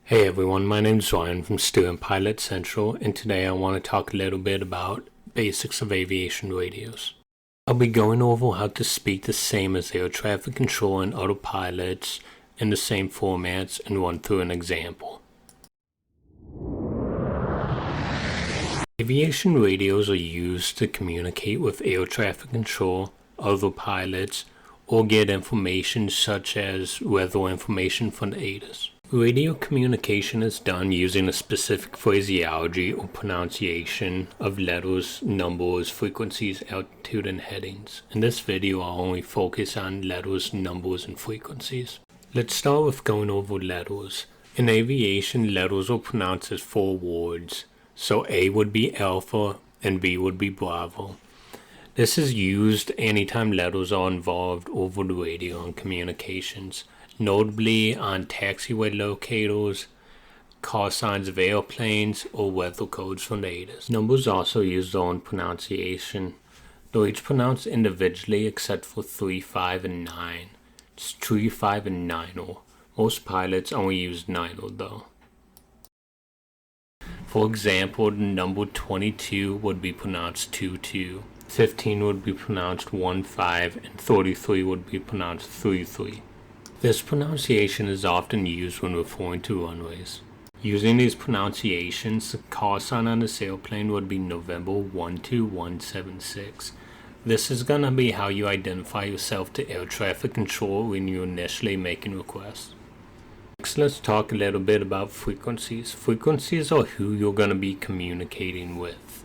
Hey everyone, my name's Ryan from Student Pilot Central, and today I want to talk a little bit about basics of aviation radios. I'll be going over how to speak the same as air traffic control and other pilots in the same formats and run through an example. Aviation radios are used to communicate with air traffic control, other pilots, or get information such as weather information from the ATIS. Radio communication is done using a specific phraseology or pronunciation of letters, numbers, frequencies, altitude, and headings. In this video, I'll only focus on letters, numbers, and frequencies. Let's start with going over letters. In aviation, letters are pronounced as 4 words. So A would be Alpha and B would be Bravo. This is used anytime letters are involved over the radio in communications, notably on taxiway locators, call signs of airplanes, or weather codes from the ATIS. Numbers also used on pronunciation, though each pronounced individually except for 3, 5, and 9. It's 3, 5, and 9. Most pilots only use 9 though. For example, the number 22 would be pronounced 22, 15 would be pronounced 15, and 33 would be pronounced 33. This pronunciation is often used when referring to runways. Using these pronunciations, the call sign on this airplane would be November 12176. This is going to be how you identify yourself to air traffic control when you're initially making requests. Next, let's talk a little bit about frequencies. Frequencies are who you're going to be communicating with.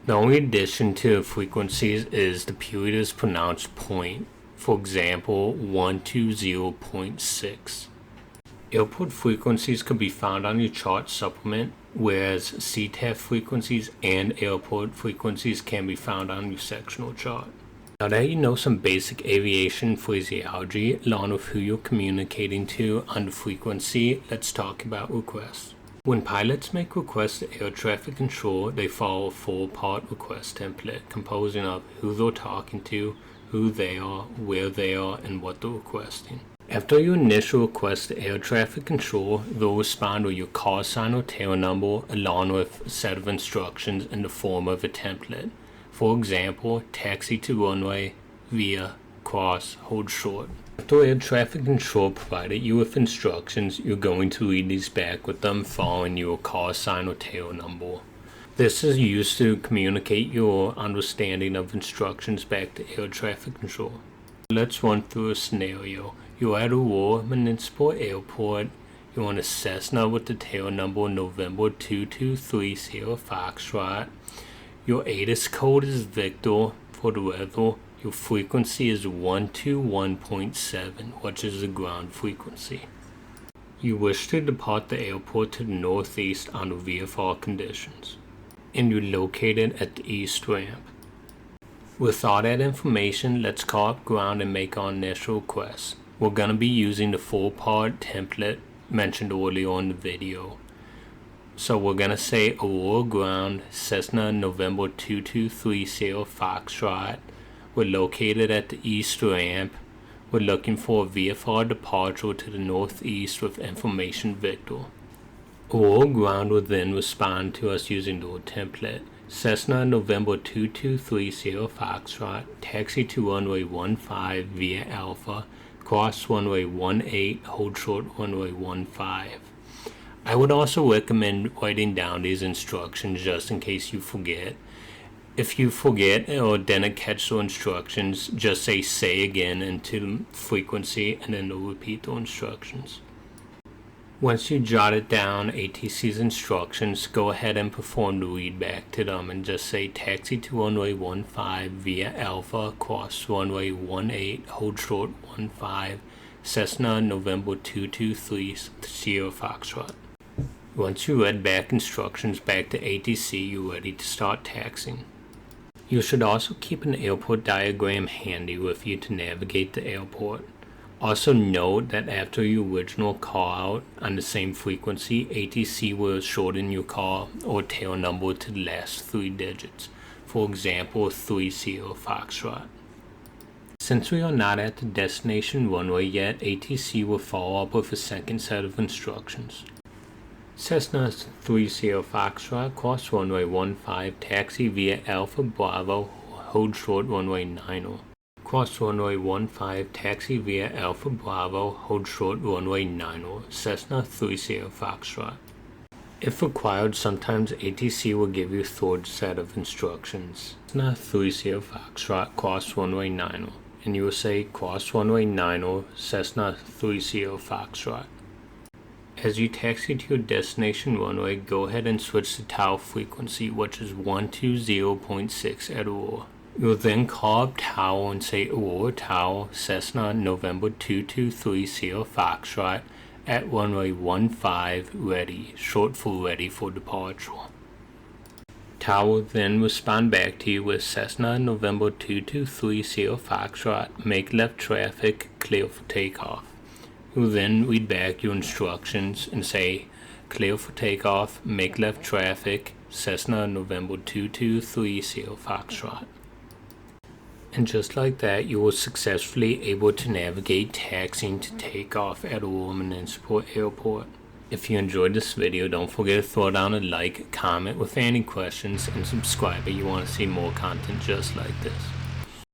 The only addition to frequencies is the period is pronounced point. For example, 120.6. Airport frequencies could be found on your chart supplement, whereas CTAF frequencies and airport frequencies can be found on your sectional chart. Now that you know some basic aviation phraseology along with who you're communicating to on the frequency, let's talk about requests. When pilots make requests to air traffic control, they follow a 4-part request template composing of who they're talking to, who they are, where they are, and what they're requesting. After your initial request to air traffic control, they'll respond with your call sign or tail number along with a set of instructions in the form of a template. For example, taxi to runway, via, cross, hold short. After air traffic control provided you with instructions, you're going to read these back with them following your call sign or tail number. This is used to communicate your understanding of instructions back to air traffic control. Let's run through a scenario. You're at Aurora Municipal Airport. You're on a Cessna with the tail number November 2230 Foxtrot. Your ATIS code is Victor for the weather. Your frequency is 121.7, which is the ground frequency. You wish to depart the airport to the northeast under VFR conditions, and you're located at the east ramp. With all that information, let's call up ground and make our initial request. We're going to be using the 4-part template mentioned earlier in the video. So we're going to say Aurora Ground, Cessna November 2230 Foxtrot. We're located at the east ramp. We're looking for a VFR departure to the northeast with information Victor. Aurora Ground will then respond to us using the template. Cessna November 2230 Foxtrot, taxi to runway 15 via Alpha, cross runway 18, hold short runway 15. I would also recommend writing down these instructions just in case you forget. If you forget or didn't catch the instructions, just say again into the frequency and then they'll repeat the instructions. Once you jot it down, ATC's instructions, go ahead and perform the read back to them and just say taxi to runway 15 via Alpha, cross runway 18, hold short 15, Cessna November 2230 Foxtrot. Once you read back instructions back to ATC, you're ready to start taxiing. You should also keep an airport diagram handy with you to navigate the airport. Also note that after your original call out on the same frequency, ATC will shorten your call or tail number to the last 3 digits. For example, 30 Foxtrot. Since we are not at the destination runway yet, ATC will follow up with a second set of instructions. Cessna 30 Foxtrot, cross runway 15, taxi via Alpha Bravo, hold short runway 90. Cross runway 15, taxi via Alpha Bravo, hold short runway 90, Cessna 30 Foxtrot. If required, sometimes ATC will give you a third set of instructions. Cessna 30 Foxtrot, cross runway 90, and you will say cross runway 90, Cessna 30 Foxtrot. As you taxi to your destination runway, go ahead and switch to tower frequency, which is 120.6 at Aurora. You'll then call up tower and say Aurora Tower, Cessna November 2230 Foxtrot at runway 15 ready, short for ready for departure. Tower will then respond back to you with Cessna November 2230 Foxtrot, make left traffic, clear for takeoff. You'll then read back your instructions and say clear for takeoff, make left traffic, Cessna November 2230 Foxtrot. And just like that, you were successfully able to navigate taxiing to takeoff at Aurora Municipal Airport. If you enjoyed this video, don't forget to throw down a like, comment with any questions, and subscribe if you want to see more content just like this.